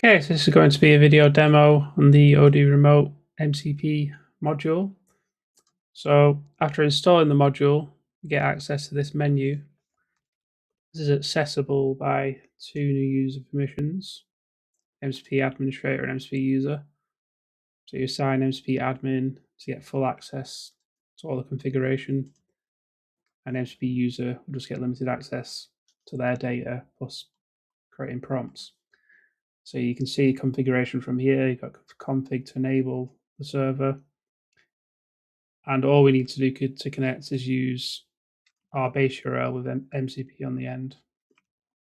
Okay, so this is going to be a video demo on the Odoo remote MCP module. So after installing the module, you get access to this menu. This is accessible by two new user permissions, MCP administrator and MCP user. So you assign MCP admin to get full access to all the configuration, and MCP user will just get limited access to their data plus creating prompts. So you can see configuration from here. You've got config to enable the server. And all we need to do to connect is use our base URL with MCP on the end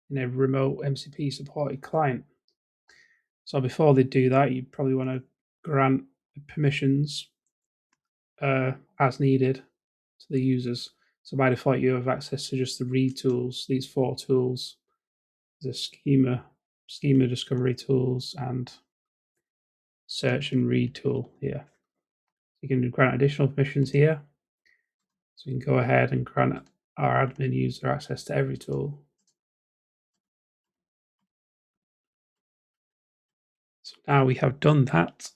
in a remote MCP supported client. So before they do that, you probably want to grant permissions as needed to the users. So by default, you have access to just the read tools, these four tools, the schema discovery tools, and search and read tool here. You can grant additional permissions here. So we can go ahead and grant our admin user access to every tool. So now we have done that,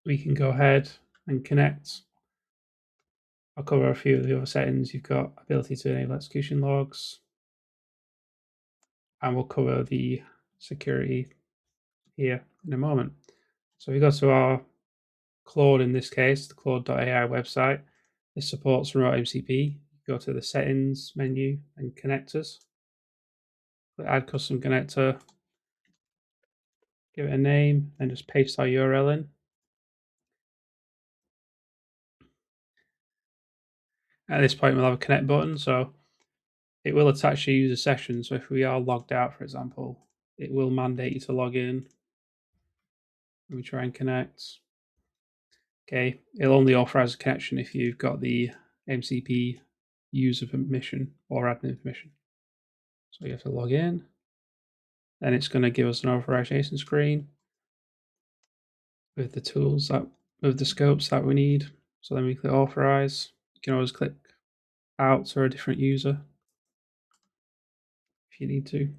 we can go ahead and connect. I'll cover a few of the other settings. You've got ability to enable execution logs, and we'll cover the security here in a moment. So if we go to our Claude, in this case, the Claude.ai website, this supports remote MCP. Go to the settings menu and connectors. Click add custom connector, give it a name, and just paste our URL in. At this point, we'll have a connect button, so it will attach your user session. So if we are logged out, for example, it will mandate you to log in. Let me try and connect. Okay, it'll only authorize a connection if you've got the MCP user permission or admin permission. So you have to log in. Then it's going to give us an authorization screen with the tools with the scopes that we need. So then we click authorize. You can always click out or a different user if you need to.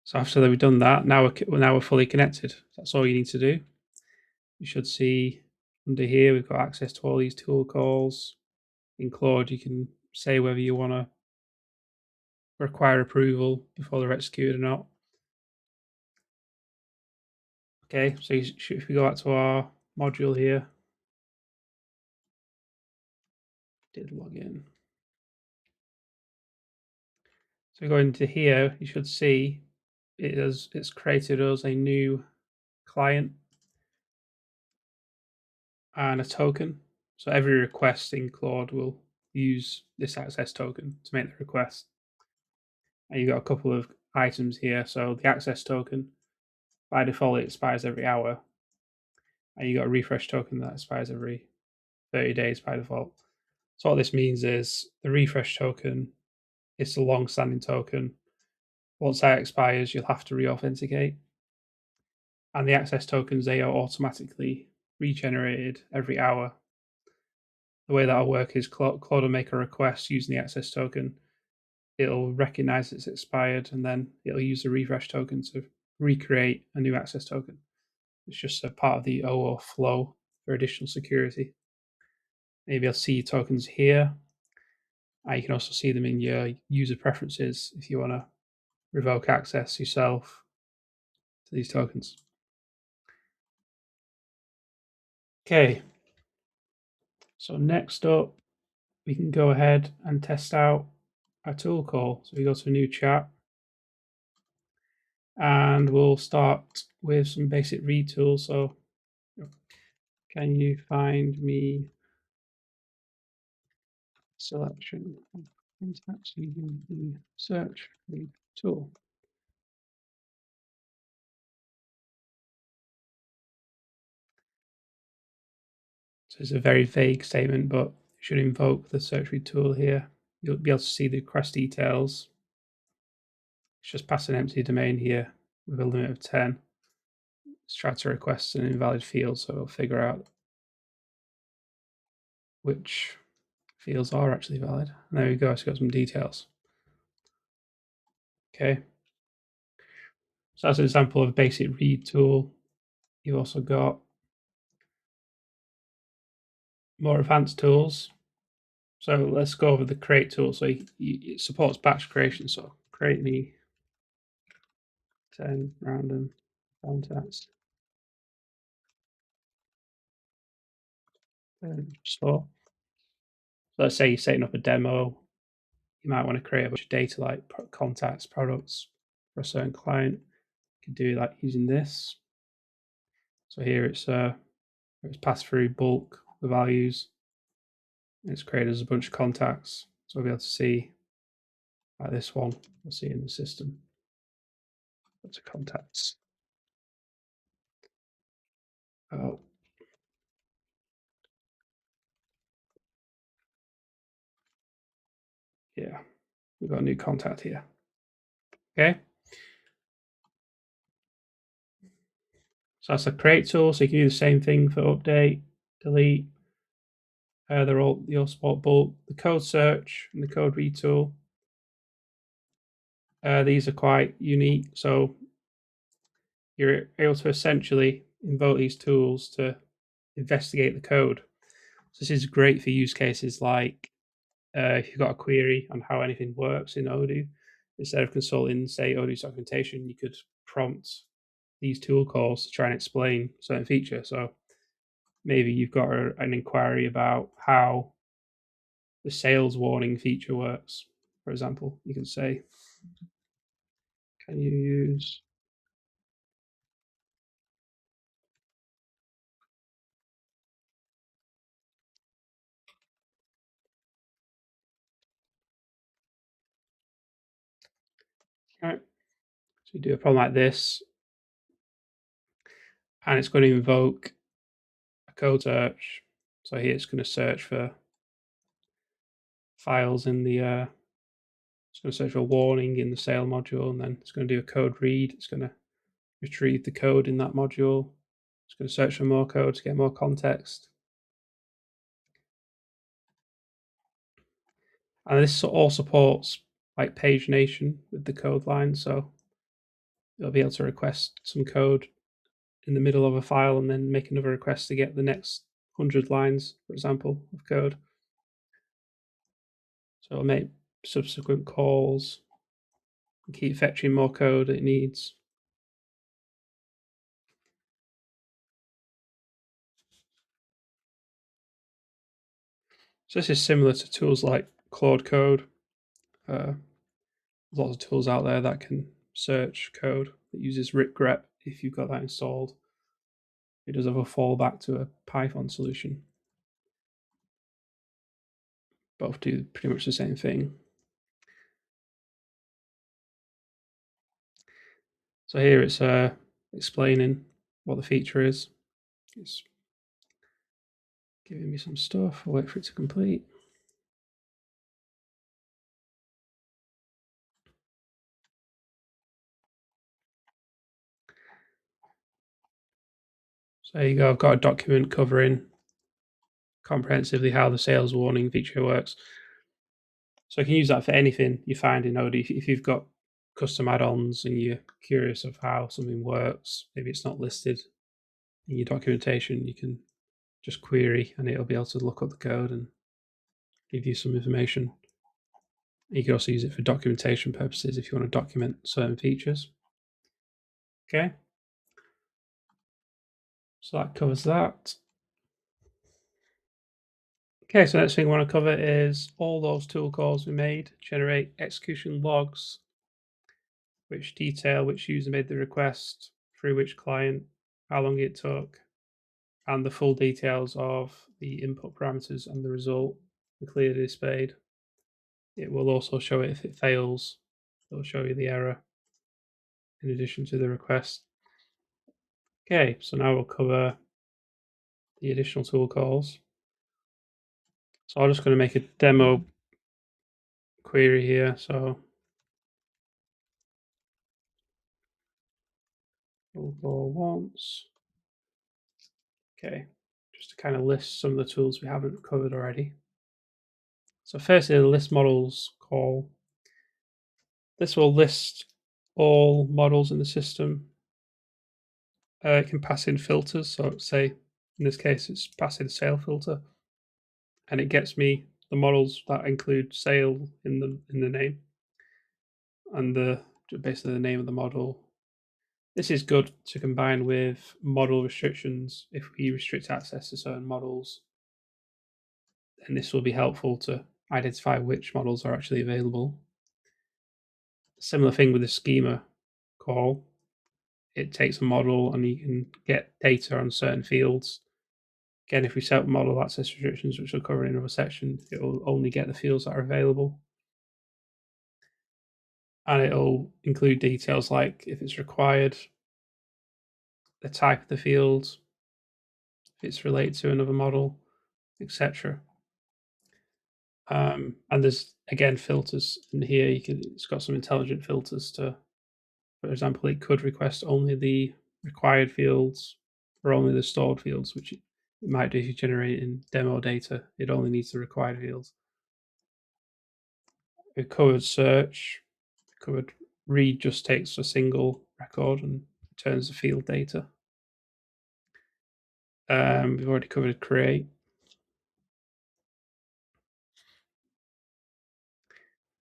So after we've done that, now we're fully connected. That's all you need to do. You should see under here we've got access to all these tool calls. In Claude, you can say whether you want to require approval before they're executed or not. Okay, so if we go back to our module here, did log in. So we go into here, you should see it's created us a new client and a token. So every request in Claude will use this access token to make the request. And you've got a couple of items here. So the access token, by default, it expires every hour. And you've got a refresh token that expires every 30 days by default. So what this means is the refresh token is a long-standing token. Once that expires, you'll have to re-authenticate. And the access tokens, they are automatically regenerated every hour. The way that'll work is Claude will make a request using the access token. It'll recognize it's expired, and then it'll use the refresh token to recreate a new access token. It's just a part of the OAuth flow for additional security. Maybe I'll see tokens here. You can also see them in your user preferences if you want to revoke access yourself to these tokens. Okay, so next up, we can go ahead and test out a tool call. So we go to a new chat, and we'll start with some basic read tools. So can you find me selection of contacts using the search read tool? So it's a very vague statement, but you should invoke the search read tool here. You'll be able to see the request details. It's just pass an empty domain here with a limit of 10. Let's try to request an invalid field, so it'll figure out which fields are actually valid. And there we go, it's got some details. Okay. So that's an example of a basic read tool. You've also got more advanced tools. So let's go over the create tool. So it supports batch creation. So create me 10 random contacts. So let's say you're setting up a demo. You might want to create a bunch of data like contacts, products for a certain client. You can do that using this. So here it's passed through bulk the values. And it's created as a bunch of contacts. So we'll be able to see like this one. We'll see in the system. Lots of contacts. Oh, yeah, we've got a new contact here. Okay. So that's a create tool. So you can do the same thing for update, delete. They all support bulk. The code search and the code read tool. These are quite unique. So you're able to essentially invoke these tools to investigate the code. So this is great for use cases like if you've got a query on how anything works in Odoo, instead of consulting, say, Odoo's documentation, you could prompt these tool calls to try and explain certain feature. So maybe you've got an inquiry about how the sales warning feature works. For example, you can say, can you use right? So you do a problem like this, and it's going to invoke a code search. So here it's going to search for files in the it's going to search for a warning in the sale module, and then it's going to do a code read. It's going to retrieve the code in that module. It's going to search for more code to get more context. And this all supports like pagination with the code line. So you'll be able to request some code in the middle of a file and then make another request to get the next 100 lines, for example, of code. So it'll make subsequent calls and keep fetching more code it needs. So this is similar to tools like Claude Code. Lots of tools out there that can search code that uses ripgrep if you've got that installed. It does have a fallback to a Python solution. Both do pretty much the same thing. So here it's explaining what the feature is. It's giving me some stuff. I'll wait for it to complete. So there you go. I've got a document covering comprehensively how the sales warning feature works. So I can use that for anything you find in Odoo. If you've got custom add-ons and you're curious of how something works, maybe it's not listed in your documentation, you can just query and it'll be able to look up the code and give you some information. You can also use it for documentation purposes if you want to document certain features. Okay, so that covers that. Okay, so next thing I want to cover is all those tool calls we made generate execution logs, which detail which user made the request, through which client, how long it took, and the full details of the input parameters and the result are clearly displayed. It will also show it if it fails. It will show you the error in addition to the request. Okay, so now we'll cover the additional tool calls. So I'm just going to make a demo query here. So we'll go once. Okay, just to kind of list some of the tools we haven't covered already. So firstly, the list models call. This will list all models in the system. It can pass in filters. So say in this case, it's passing sale filter, and it gets me the models that include sale in the name and basically the name of the model. This is good to combine with model restrictions. If we restrict access to certain models, then this will be helpful to identify which models are actually available. Similar thing with the schema call. It takes a model and you can get data on certain fields. Again, if we set up model access restrictions, which we'll cover in another section, it will only get the fields that are available. And it'll include details like if it's required, the type of the field, if it's related to another model, etc. And there's again filters in here. It's got some intelligent filters to, for example, it could request only the required fields or only the stored fields, which it might do if you generate in demo data. It only needs the required fields. We've covered search. Covered read just takes a single record and returns the field data. We've already covered create.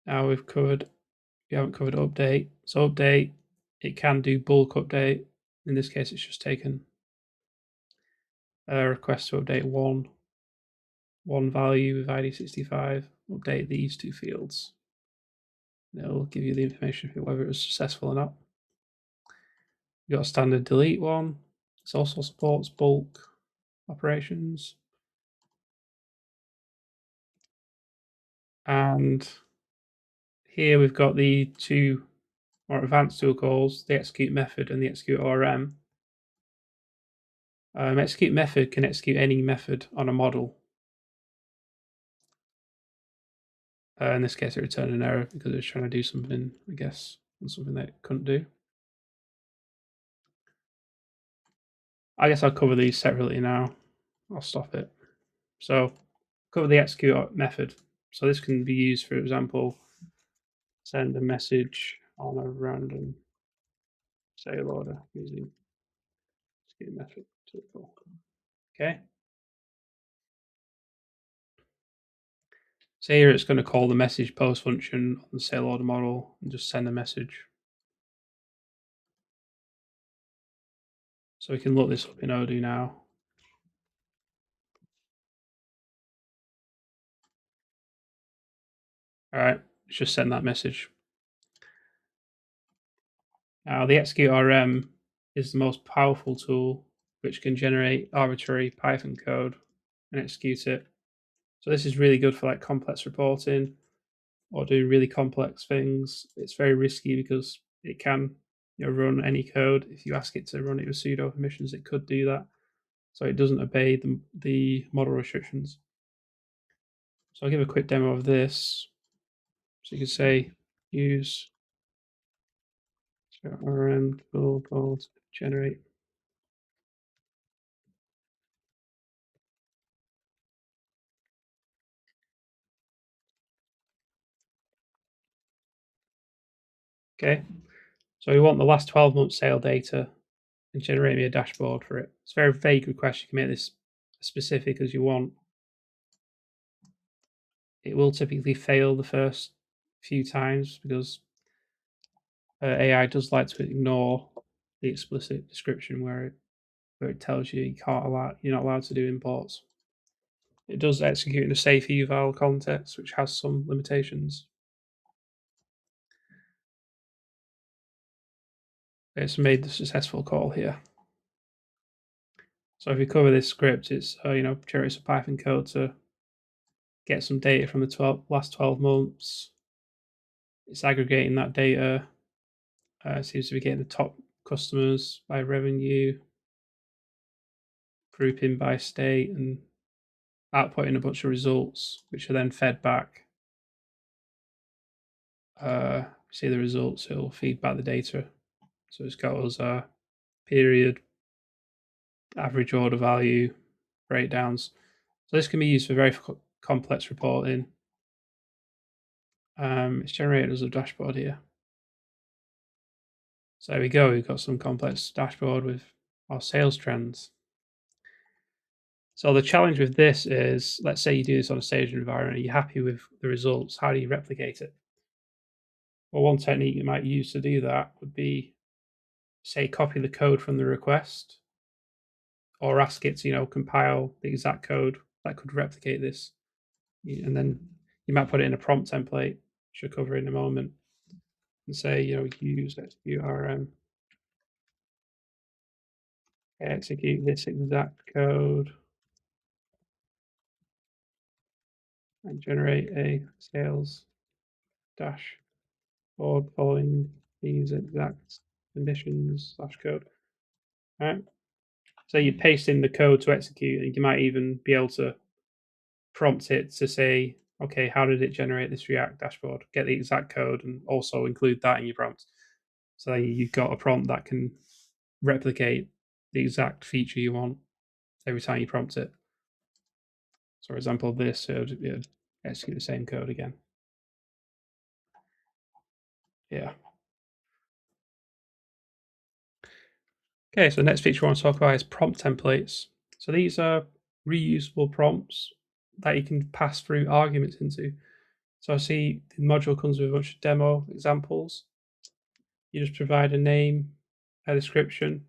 Now we haven't covered update. So update, it can do bulk update. In this case, it's just taken a request to update one value with ID 65, update these two fields. It'll give you the information for whether it was successful or not. You've got a standard delete one. This also supports bulk operations. And here we've got the two more advanced tool calls, the execute method and the execute ORM. Execute method can execute any method on a model. In this case, it returned an error because it was trying to do something, I guess, on something that it couldn't do. I guess I'll cover these separately now. I'll stop it. So, cover the execute method. So this can be used, for example, send a message on a random sale order using execute method tool call. Okay. So here it's going to call the message post function on the sale order model and just send a message. So we can look this up in Odoo now. All right, let's just send that message. Now the execute RM is the most powerful tool which can generate arbitrary Python code and execute it. So this is really good for like complex reporting or doing really complex things. It's very risky because it can run any code. If you ask it to run it with sudo permissions, it could do that. So it doesn't obey the model restrictions. So I'll give a quick demo of this. So you can say use RM tool called generate. Okay, so we want the last 12 months sale data and generate me a dashboard for it. It's a very vague request. You can make this as specific as you want. It will typically fail the first few times because AI does like to ignore the explicit description where it tells you you're not allowed to do imports. It does execute in a safe eval context, which has some limitations. It's made the successful call here. So if you cover this script, it's generates a Python code to get some data from the last 12 months. It's aggregating that data. Seems to be getting the top customers by revenue, grouping by state, and outputting a bunch of results, which are then fed back. See the results, it'll feed back the data. So it's got us period, average order value, breakdowns. So this can be used for very complex reporting. It's generated as a dashboard here. So there we go. We've got some complex dashboard with our sales trends. So the challenge with this is, let's say you do this on a staged environment, you're happy with the results. How do you replicate it? Well, one technique you might use to do that would be, say, copy the code from the request, or ask it to, compile the exact code that could replicate this. And then you might put it in a prompt template, which we'll cover in a moment, and say, use XURM, execute this exact code, and generate a sales dashboard following these exact conditions / code. All right. So you paste in the code to execute, and you might even be able to prompt it to say, okay, how did it generate this React dashboard? Get the exact code and also include that in your prompt. So you've got a prompt that can replicate the exact feature you want every time you prompt it. So, for example, this would execute the same code again. Yeah. Okay, so the next feature I want to talk about is prompt templates. So these are reusable prompts that you can pass through arguments into. So I see the module comes with a bunch of demo examples. You just provide a name, a description,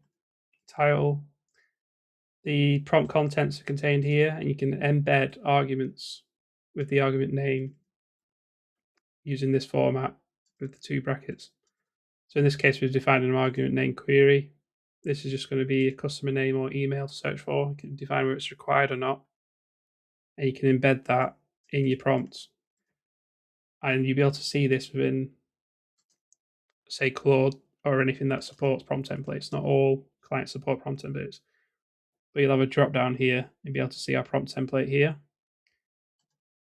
title. The prompt contents are contained here, and you can embed arguments with the argument name using this format with the 2 brackets. So in this case, we've defined an argument name query. This is just going to be a customer name or email to search for. You can define whether it's required or not. And you can embed that in your prompts. And you'll be able to see this within, say, Claude or anything that supports prompt templates. Not all clients support prompt templates. But you'll have a drop down here and be able to see our prompt template here.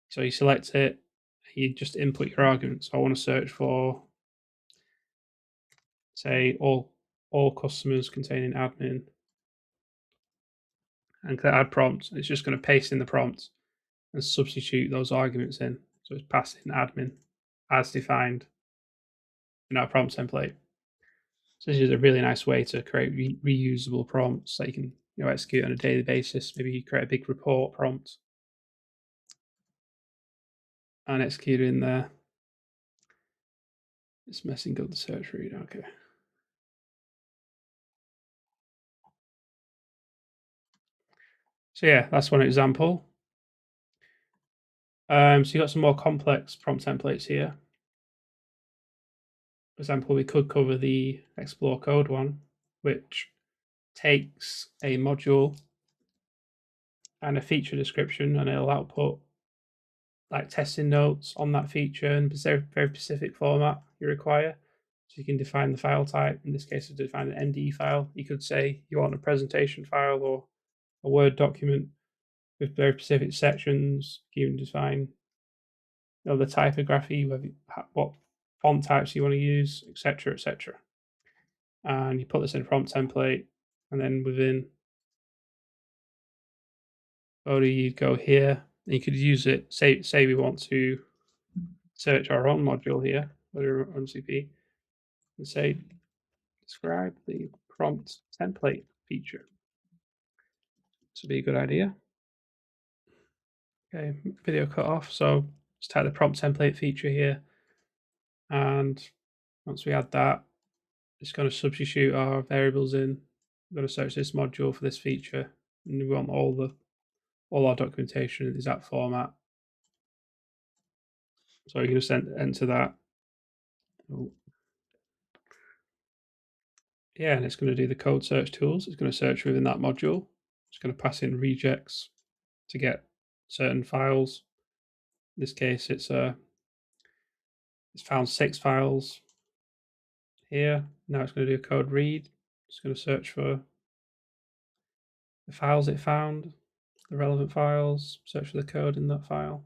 So you select it, you just input your argument. So I want to search for, say, all customers containing admin, and click add prompt. It's just going to paste in the prompt and substitute those arguments in. So it's passing admin as defined in our prompt template. So this is a really nice way to create reusable prompts that you can execute on a daily basis. Maybe you create a big report prompt and execute it in there. It's messing up the search read. Okay. So yeah, that's one example. So you've got some more complex prompt templates here. For example, we could cover the explore code one, which takes a module and a feature description, and it'll output like testing notes on that feature in very, very specific format you require. So you can define the file type. In this case, to define an ND file. You could say you want a presentation file or a Word document with very specific sections. You can define the typography, what font types you want to use, etc., etc. And you put this in a prompt template, and then within Odoo, you go here, and you could use it. Say we want to search our own module here, Odoo MCP, and say describe the prompt template feature. This would be a good idea. Okay, video cut off. So let's type the prompt template feature here, and once we add that, it's going to substitute our variables in. We're going to search this module for this feature, and we want all our documentation in the exact format. So you're going to enter that. Oh. Yeah, and it's going to do the code search tools. It's going to search within that module. It's going to pass in regex to get certain files. In this case, it's found 6 files here. Now it's going to do a code read. It's going to search for the files it found, the relevant files, search for the code in that file.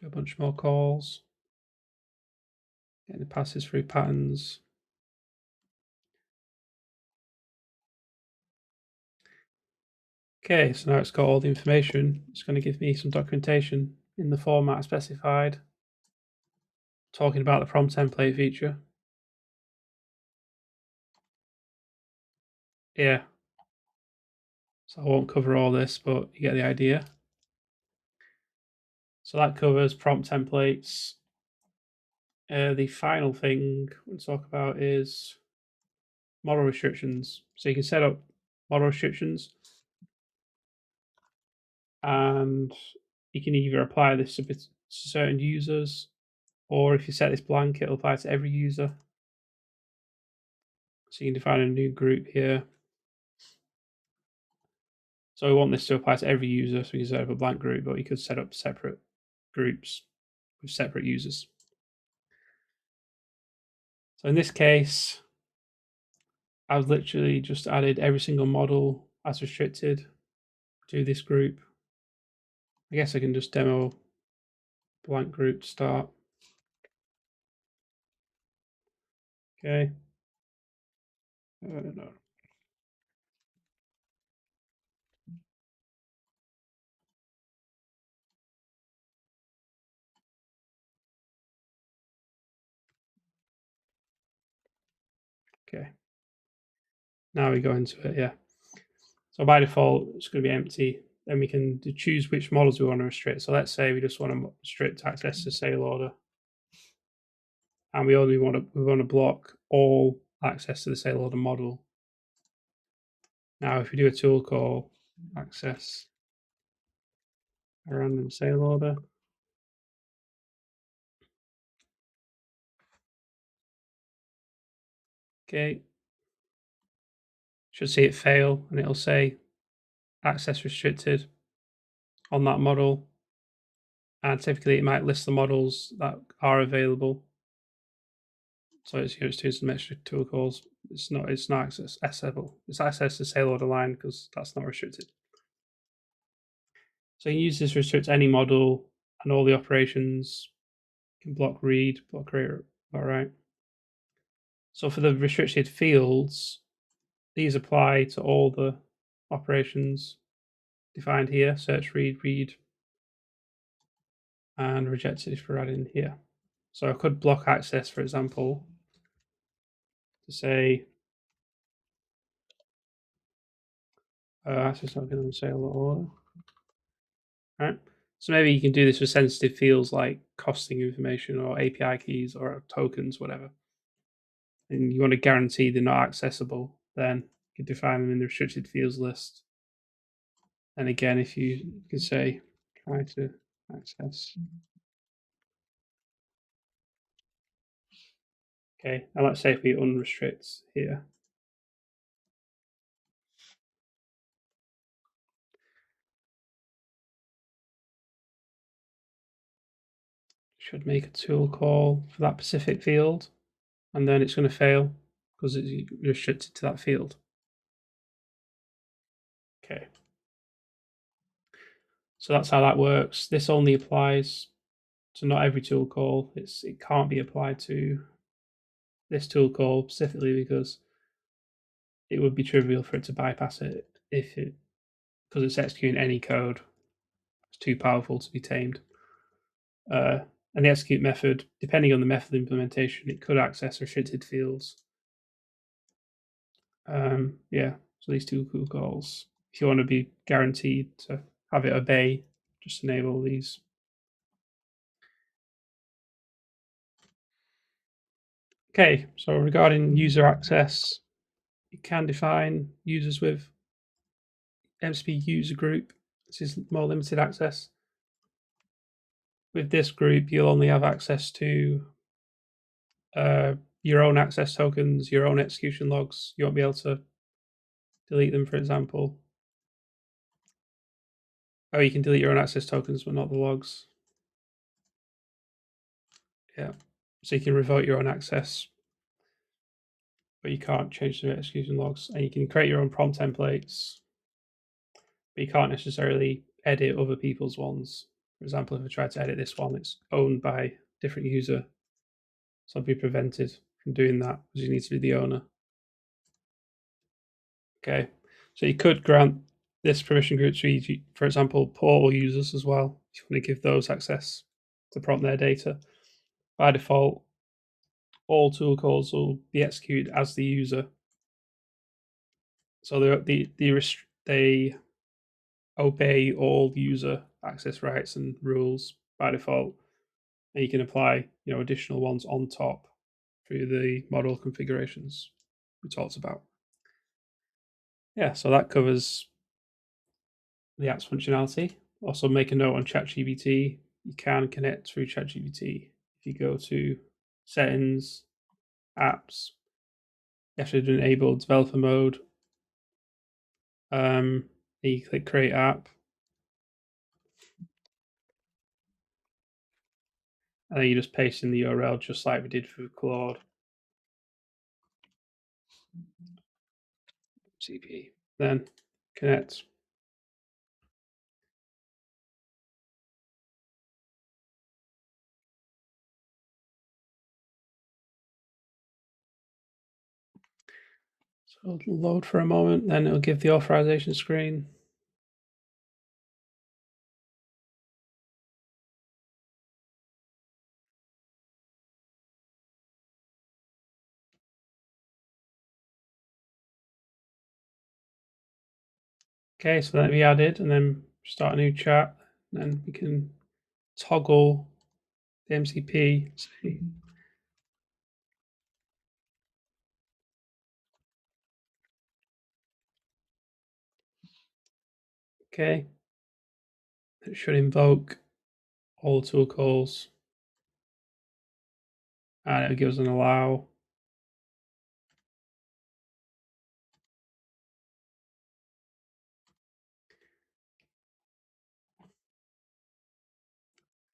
Do a bunch more calls. And it passes through patterns. Okay, so now it's got all the information. It's going to give me some documentation in the format specified, talking about the prompt template feature. Yeah. So I won't cover all this, but you get the idea. So that covers prompt templates. The final thing we'll talk about is model restrictions. So you can set up model restrictions, and you can either apply this to certain users, or if you set this blank, it'll apply to every user. So you can define a new group here. So we want this to apply to every user, so we can set up a blank group, but you could set up separate groups with separate users. So in this case, I've literally just added every single model as restricted to this group. I guess I can just demo blank group to start. Okay. No. Okay. Now we go into it, yeah. So by default, it's going to be empty. Then we can choose which models we want to restrict. So let's say we just want to restrict access to sale order, and we want to block all access to the sale order model. Now, if we do a tool call access a random sale order, okay, should see it fail, and it'll say access restricted on that model. And typically, it might list the models that are available. So it's doing some extra tool calls. It's not accessible. It's access to sale order line because that's not restricted. So you can use this to restrict any model and all the operations. You can block read, block create. All right. So for the restricted fields, these apply to all the operations defined here: search, read, and rejected if we're adding here. So I could block access, for example, to say access not going to sale order. Right. So maybe you can do this for sensitive fields like costing information or API keys or tokens, whatever. And you want to guarantee they're not accessible, then you can define them in the restricted fields list. And again, if you can say try to access. Okay, and let's say if we unrestrict here. Should make a tool call for that specific field, and then it's going to fail because it's restricted to that field. Okay. So that's how that works. This only applies to not every tool call. It can't be applied to this tool call specifically because it would be trivial for it to bypass it because it's executing any code. It's too powerful to be tamed. And the execute method, depending on the method implementation, it could access restricted fields. Yeah, so these two tool calls. If you want to be guaranteed to have it obey, just enable these. Okay, so regarding user access, you can define users with MCP user group. This is more limited access. With this group, you'll only have access to your own access tokens, your own execution logs. You won't be able to delete them, for example. Oh, you can delete your own access tokens, but not the logs. Yeah. So you can revoke your own access, but you can't change the execution logs. And you can create your own prompt templates, but you can't necessarily edit other people's ones. For example, if I try to edit this one, it's owned by a different user. So I'll be prevented from doing that because you need to be the owner. Okay. So you could grant this permission group to, for example, portal users as well, if you want to give those access to prompt their data. By default, all tool calls will be executed as the user. So they obey all user access rights and rules by default, and you can apply additional ones on top through the model configurations we talked about. Yeah, so that covers the apps functionality. Also, make a note on ChatGPT. You can connect through ChatGPT. If you go to settings, apps, you have to enable developer mode. You click create app, and then you just paste in the URL just like we did for Claude. CP. Then connect. So it'll load for a moment, then it'll give the authorization screen. Okay, so that'll be added, and then start a new chat. And then we can toggle the MCP. Okay, it should invoke all tool calls, and it gives an allow.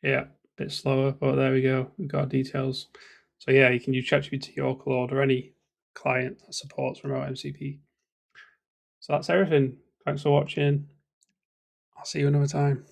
Yeah, a bit slower, but there we go. We've got details. So yeah, you can use ChatGPT or Claude or any client that supports remote MCP. So that's everything. Thanks for watching. I'll see you another time.